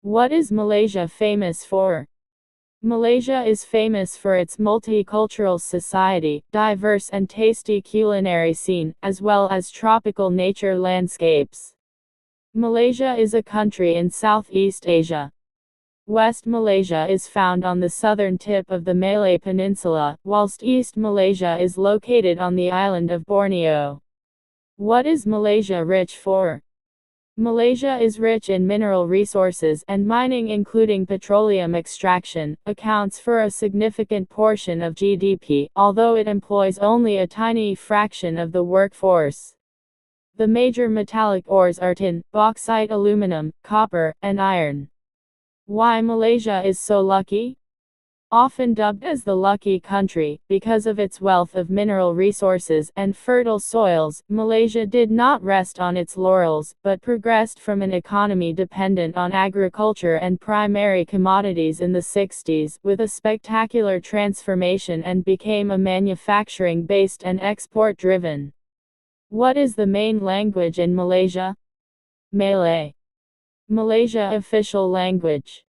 What is Malaysia famous for? Malaysia is famous for its multicultural society, diverse and tasty culinary scene, as well as tropical nature landscapes. Malaysia is a country in Southeast Asia. West Malaysia is found on the southern tip of the Malay Peninsula, whilst East Malaysia is located on the island of Borneo. What is Malaysia rich for? Malaysia is rich in mineral resources, and mining, including petroleum extraction, accounts for a significant portion of GDP, although it employs only a tiny fraction of the workforce. The major metallic ores are tin, bauxite, aluminum, copper, and iron. Why Malaysia is so lucky? Often dubbed as the lucky country, because of its wealth of mineral resources and fertile soils, Malaysia did not rest on its laurels, but progressed from an economy dependent on agriculture and primary commodities in the 60s, with a spectacular transformation, and became a manufacturing-based and export-driven. What is the main language in Malaysia? Malay. Malaysia official language.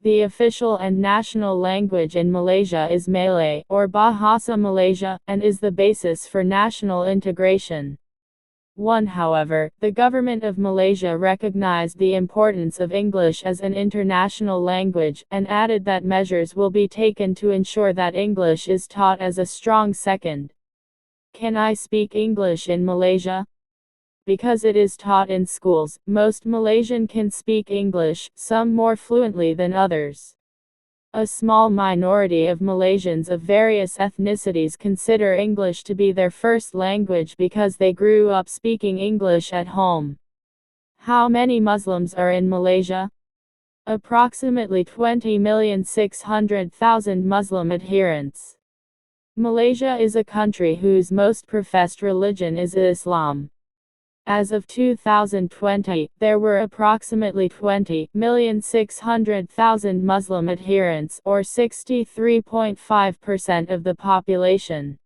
The official and national language in Malaysia is Malay, or Bahasa Malaysia, and is the basis for national integration. However, the government of Malaysia recognized the importance of English as an international language, and added that measures will be taken to ensure that English is taught as a strong second. Can I speak English in Malaysia? Because it is taught in schools, most Malaysian can speak English, some more fluently than others. A small minority of Malaysians of various ethnicities consider English to be their first language because they grew up speaking English at home. How many Muslims are in Malaysia? Approximately 20,600,000 Muslim adherents. Malaysia is a country whose most professed religion is Islam. As of 2020, there were approximately 20,600,000 Muslim adherents, or 63.5% of the population.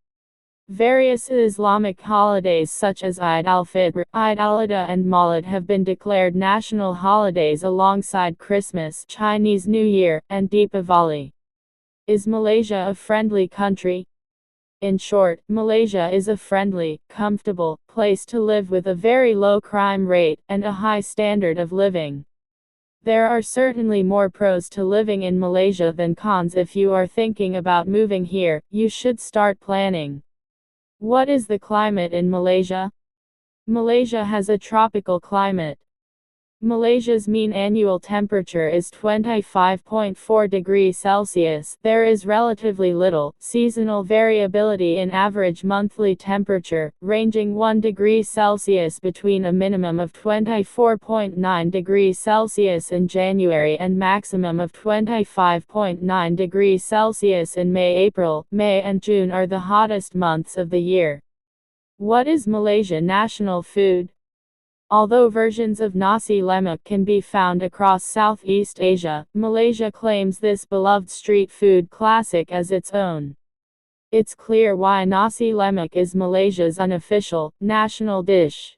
Various Islamic holidays such as Eid al-Fitr, Eid al-Adha and Maulid have been declared national holidays alongside Christmas, Chinese New Year, and Deepavali. Is Malaysia a friendly country? In short, Malaysia is a friendly, comfortable place to live with a very low crime rate and a high standard of living. There are certainly more pros to living in Malaysia than cons. If you are thinking about moving here, you should start planning. What is the climate in Malaysia? Malaysia has a tropical climate. Malaysia's mean annual temperature is 25.4 degrees Celsius. There is relatively little seasonal variability in average monthly temperature, ranging 1 degree Celsius between a minimum of 24.9 degrees Celsius in January and maximum of 25.9 degrees Celsius in May. April, May and June are the hottest months of the year. What is Malaysia national food? Although versions of nasi lemak can be found across Southeast Asia, Malaysia claims this beloved street food classic as its own. It's clear why nasi lemak is Malaysia's unofficial, national dish.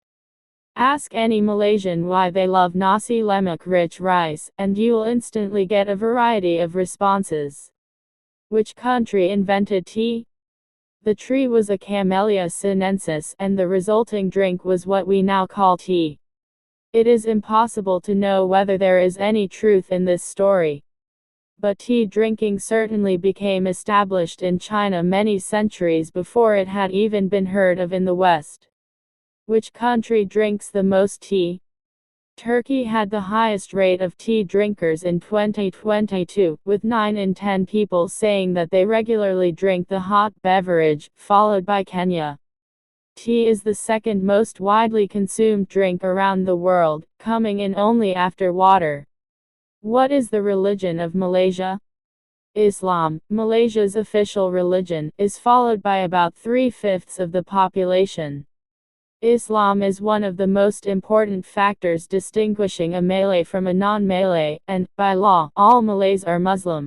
Ask any Malaysian why they love nasi lemak-rich rice, and you'll instantly get a variety of responses. Which country invented tea? The tree was a Camellia sinensis, and the resulting drink was what we now call tea. It is impossible to know whether there is any truth in this story. But tea drinking certainly became established in China many centuries before it had even been heard of in the West. Which country drinks the most tea? Turkey had the highest rate of tea drinkers in 2022, with 9 in 10 people saying that they regularly drink the hot beverage, followed by Kenya. Tea is the second most widely consumed drink around the world, coming in only after water. What is the religion of Malaysia? Islam, Malaysia's official religion, is followed by about 3/5 of the population. Islam is one of the most important factors distinguishing a Malay from a non-Malay, and, by law, all Malays are Muslim.